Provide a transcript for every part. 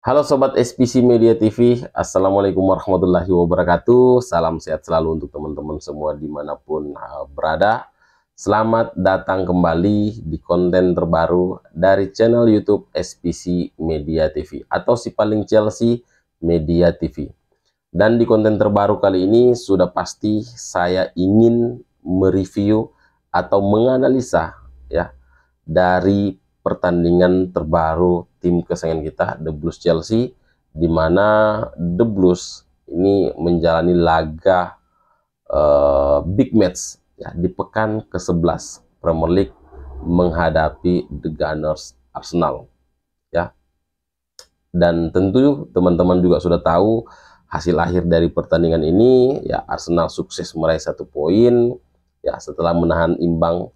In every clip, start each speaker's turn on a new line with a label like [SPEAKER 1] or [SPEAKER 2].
[SPEAKER 1] Halo Sobat SPC Media TV, Assalamualaikum warahmatullahi wabarakatuh. Salam sehat selalu untuk teman-teman semua dimanapun berada. Selamat datang kembali di konten terbaru dari channel YouTube SPC Media TV atau si paling Chelsea Media TV. Dan di konten terbaru kali ini sudah pasti saya ingin mereview atau menganalisa ya dari pertandingan terbaru tim kesayangan kita, The Blues Chelsea, di mana The Blues ini menjalani laga big match ya di pekan ke-11 Premier League menghadapi The Gunners Arsenal ya. Dan tentu teman-teman juga sudah tahu hasil akhir dari pertandingan ini ya, Arsenal sukses meraih 1 poin ya setelah menahan imbang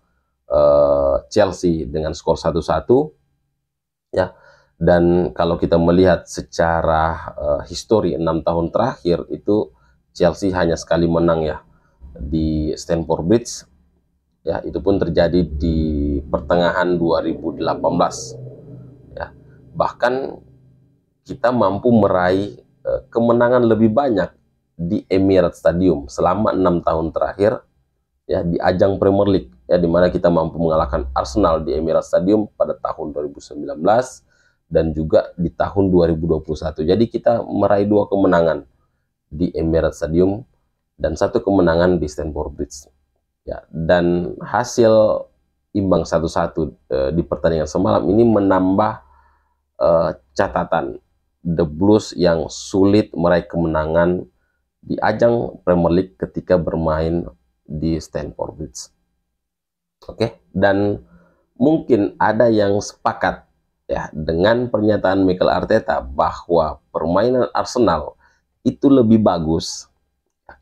[SPEAKER 1] Chelsea dengan skor 1-1 ya. Dan kalau kita melihat secara histori 6 tahun terakhir itu Chelsea hanya sekali menang ya di Stamford Bridge ya, itu pun terjadi di pertengahan 2018 ya. Bahkan kita mampu meraih kemenangan lebih banyak di Emirates Stadium selama 6 tahun terakhir ya, di ajang Premier League ya, dimana kita mampu mengalahkan Arsenal di Emirates Stadium pada tahun 2019 dan juga di tahun 2021. Jadi kita meraih 2 kemenangan di Emirates Stadium dan 1 kemenangan di Stamford Bridge ya. Dan hasil imbang 1-1 di pertandingan semalam ini menambah catatan The Blues yang sulit meraih kemenangan di ajang Premier League ketika bermain di Stamford Bridge. Oke, dan mungkin ada yang sepakat ya dengan pernyataan Mikel Arteta bahwa permainan Arsenal itu lebih bagus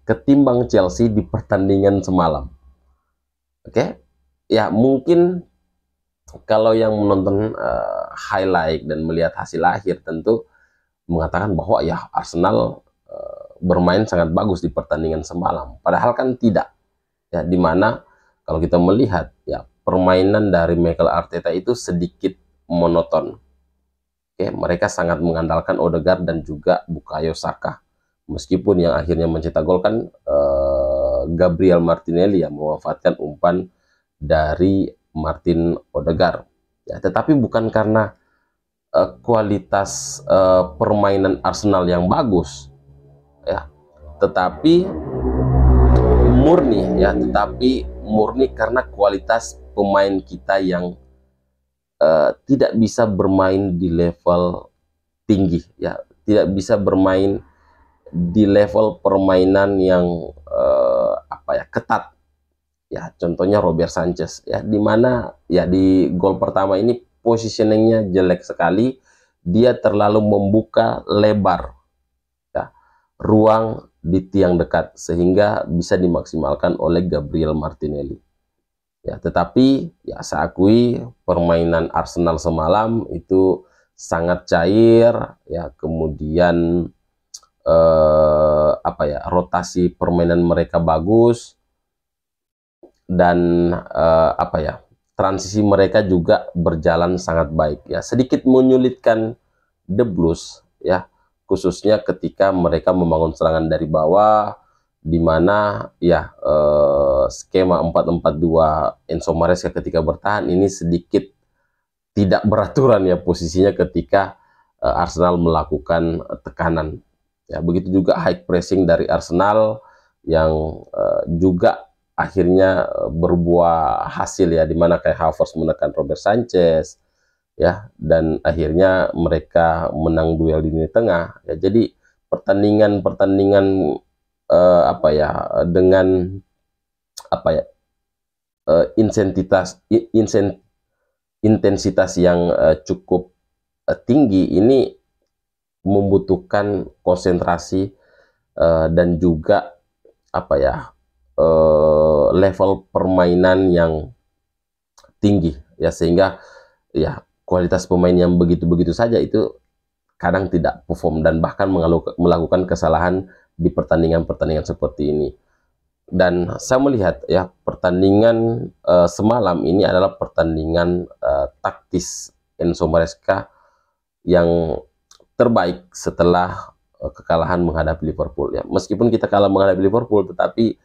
[SPEAKER 1] ketimbang Chelsea di pertandingan semalam. Oke, ya mungkin kalau yang menonton highlight dan melihat hasil akhir tentu mengatakan bahwa ya Arsenal bermain sangat bagus di pertandingan semalam. Padahal kan tidak. Ya, dimana kalau kita melihat ya permainan dari Mikel Arteta itu sedikit monoton. Oke, mereka sangat mengandalkan Odegaard dan juga Bukayo Saka. Meskipun yang akhirnya mencetak gol kan Gabriel Martinelli yang memanfaatkan umpan dari Martin Odegaard. Ya, tetapi bukan karena kualitas permainan Arsenal yang bagus ya, tetapi murni karena kualitas pemain kita yang tidak bisa bermain di level tinggi ya, tidak bisa bermain di level permainan yang ketat ya. Contohnya Robert Sanchez ya, dimana ya di gol pertama ini positioningnya jelek sekali, dia terlalu membuka lebar ya ruang di tiang dekat sehingga bisa dimaksimalkan oleh Gabriel Martinelli ya. Tetapi ya saya akui permainan Arsenal semalam itu sangat cair ya, kemudian rotasi permainan mereka bagus dan transisi mereka juga berjalan sangat baik ya, sedikit menyulitkan The Blues ya, khususnya ketika mereka membangun serangan dari bawah, di mana ya skema 4-4-2 Enzo Maresca ketika bertahan ini sedikit tidak beraturan ya posisinya ketika Arsenal melakukan tekanan ya. Begitu juga high pressing dari Arsenal yang juga akhirnya berbuah hasil ya, dimana kayak Havertz menekan Robert Sanchez ya, dan akhirnya mereka menang duel di lini tengah ya. Jadi pertandingan-pertandingan dengan intensitas yang cukup tinggi ini membutuhkan konsentrasi dan juga level permainan yang tinggi ya, sehingga ya kualitas pemain yang begitu-begitu saja itu kadang tidak perform dan bahkan melakukan kesalahan di pertandingan-pertandingan seperti ini. Dan saya melihat ya pertandingan semalam ini adalah pertandingan taktis Enzo Maresca yang terbaik setelah kekalahan menghadapi Liverpool ya. Meskipun kita kalah menghadapi Liverpool, tetapi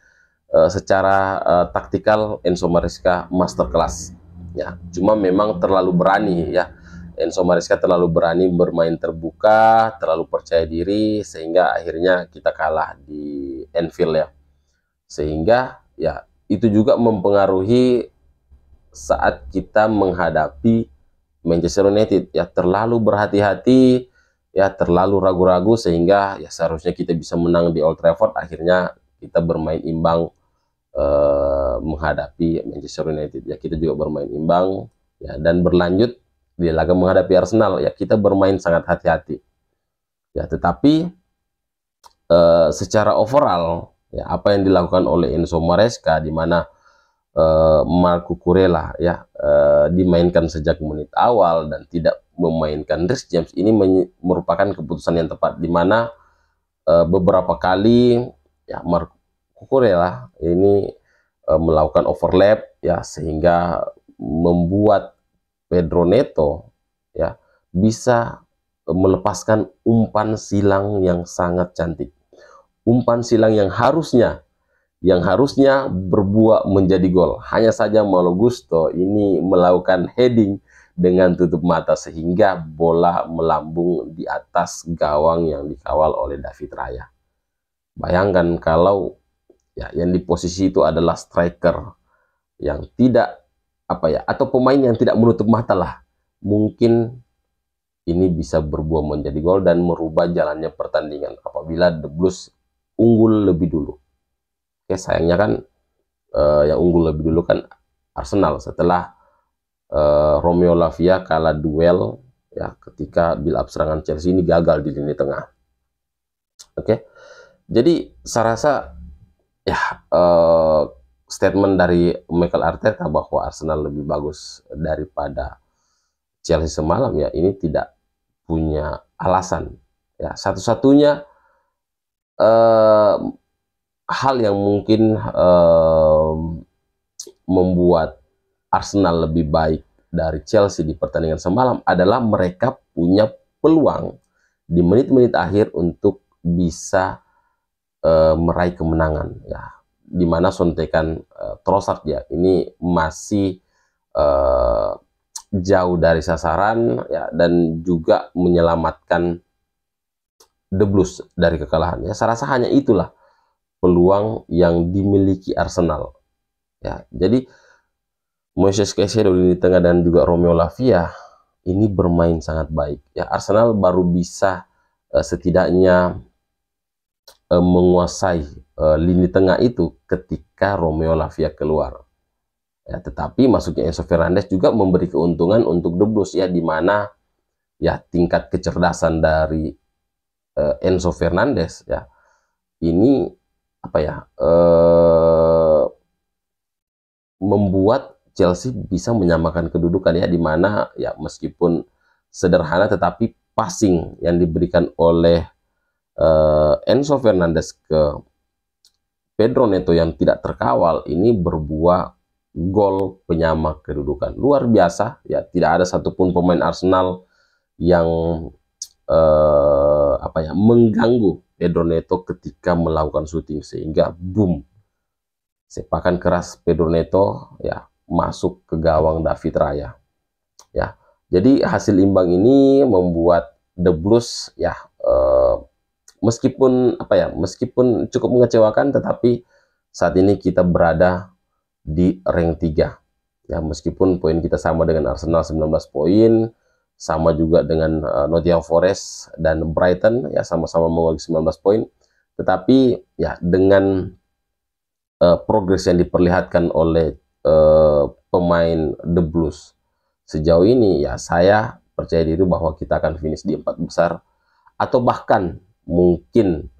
[SPEAKER 1] secara taktikal Enzo Maresca masterclass ya. Cuma memang terlalu berani ya. Enzo Maresca terlalu berani bermain terbuka, terlalu percaya diri, sehingga akhirnya kita kalah di Anfield ya. Sehingga ya itu juga mempengaruhi saat kita menghadapi Manchester United ya, terlalu berhati-hati ya, terlalu ragu-ragu, sehingga ya seharusnya kita bisa menang di Old Trafford, akhirnya kita bermain imbang menghadapi Manchester United ya. Kita juga bermain imbang ya, dan berlanjut di laga menghadapi Arsenal ya, kita bermain sangat hati-hati ya. Tetapi secara overall ya, apa yang dilakukan oleh Enzo Maresca, di mana Marco Kurela ya dimainkan sejak menit awal dan tidak memainkan Reece James, ini merupakan keputusan yang tepat, di mana beberapa kali ya Marco Kurela ini melakukan overlap ya, sehingga membuat Pedro Neto ya bisa melepaskan umpan silang yang sangat cantik, umpan silang yang harusnya berbuah menjadi gol. Hanya saja Malo Gusto ini melakukan heading dengan tutup mata, sehingga bola melambung di atas gawang yang dikawal oleh David Raya. Bayangkan kalau ya yang di posisi itu adalah striker yang tidak atau pemain yang tidak menutup mata lah, mungkin ini bisa berbuah menjadi gol dan merubah jalannya pertandingan apabila The Blues unggul lebih dulu. Oke, sayangnya kan yang unggul lebih dulu kan Arsenal, setelah Romeo Lavia kalah duel ya ketika build up serangan Chelsea ini gagal di lini tengah. Oke, jadi saya rasa ya statement dari Mikel Arteta bahwa Arsenal lebih bagus daripada Chelsea semalam ya, ini tidak punya alasan ya. Satu-satunya hal yang mungkin membuat Arsenal lebih baik dari Chelsea di pertandingan semalam adalah mereka punya peluang di menit-menit akhir untuk bisa meraih kemenangan ya, dimana sontekan Trossard ya ini masih jauh dari sasaran ya, dan juga menyelamatkan The Blues dari kekalahan ya. Saya rasa hanya itulah peluang yang dimiliki Arsenal ya. Jadi Moises Caicedo di tengah dan juga Romeo Lavia ini bermain sangat baik ya. Arsenal baru bisa setidaknya menguasai lini tengah itu ketika Romeo Lavia keluar ya. Tetapi masuknya Enzo Fernandez juga memberi keuntungan untuk The Blues ya, dimana ya tingkat kecerdasan dari Enzo Fernandez ya ini membuat Chelsea bisa menyamakan kedudukan ya, dimana ya meskipun sederhana tetapi passing yang diberikan oleh Enzo Fernandez ke Pedro Neto yang tidak terkawal ini berbuah gol penyama kedudukan. Luar biasa ya, tidak ada satupun pemain Arsenal yang mengganggu Pedro Neto ketika melakukan syuting, sehingga boom, sepakan keras Pedro Neto ya masuk ke gawang David Raya ya. Jadi hasil imbang ini membuat The Blues ya meskipun meskipun cukup mengecewakan, tetapi saat ini kita berada di rank 3 ya, meskipun poin kita sama dengan Arsenal 19 poin, sama juga dengan Nottingham Forest dan Brighton ya, sama-sama memiliki 19 poin. Tetapi ya dengan progres yang diperlihatkan oleh pemain The Blues sejauh ini ya, saya percaya diri bahwa kita akan finish di 4 besar, atau bahkan mungkin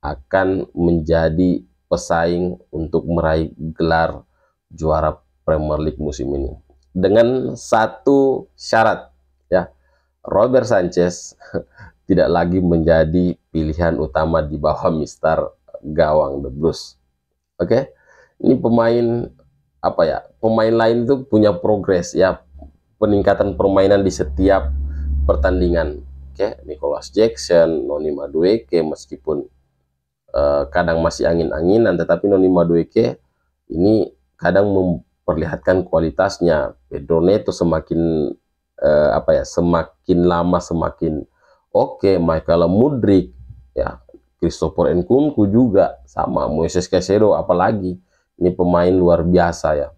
[SPEAKER 1] akan menjadi pesaing untuk meraih gelar juara Premier League musim ini, dengan satu syarat ya, Robert Sanchez tidak lagi menjadi pilihan utama di bawah Mister gawang The Blues. Oke, ini pemain pemain lain itu punya progres ya, peningkatan permainan di setiap pertandingan Oke, Nicholas Jackson, Noni Madueke, meskipun kadang masih angin-anginan, tetapi Noni Madueke ini kadang memperlihatkan kualitasnya. Pedro Neto semakin semakin lama semakin oke. Michael Mudryk, ya, Christopher Nkunku juga sama, Moises Caicedo apalagi, ini pemain luar biasa ya.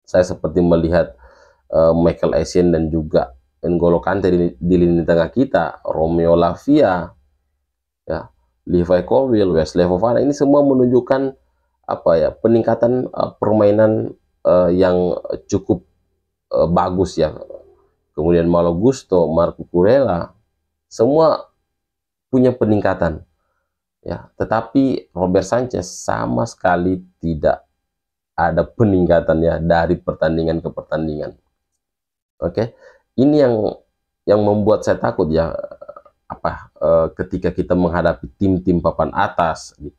[SPEAKER 1] Saya seperti melihat Michael Essien dan juga N'Golo Kante di lini tengah kita, Romeo Lavia, ya, Levi Colwill, Wesley Fofana, ini semua menunjukkan peningkatan permainan yang cukup bagus ya. Kemudian Malo Gusto, Marco Kurela, semua punya peningkatan ya. Tetapi Robert Sanchez sama sekali tidak ada peningkatan ya dari pertandingan ke pertandingan. Oke, ini yang membuat saya takut ya, ketika kita menghadapi tim-tim papan atas di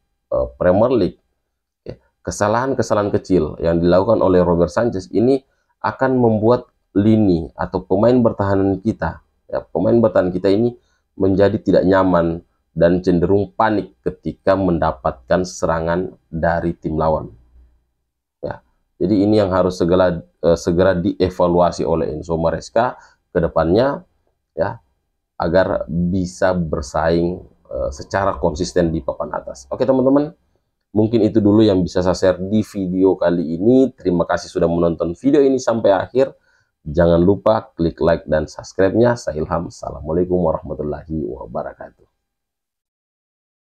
[SPEAKER 1] Premier League, kesalahan-kesalahan kecil yang dilakukan oleh Robert Sanchez ini akan membuat lini atau pemain bertahan kita, ya, pemain bertahan kita ini menjadi tidak nyaman dan cenderung panik ketika mendapatkan serangan dari tim lawan. Ya, jadi ini yang harus segera dievaluasi oleh Enzo Maresca ke depannya, ya, agar bisa bersaing secara konsisten di papan atas. Oke teman-teman, mungkin itu dulu yang bisa saya share di video kali ini. Terima kasih sudah menonton video ini sampai akhir. Jangan lupa klik like dan subscribe-nya. Saya Ilham. Assalamualaikum warahmatullahi wabarakatuh.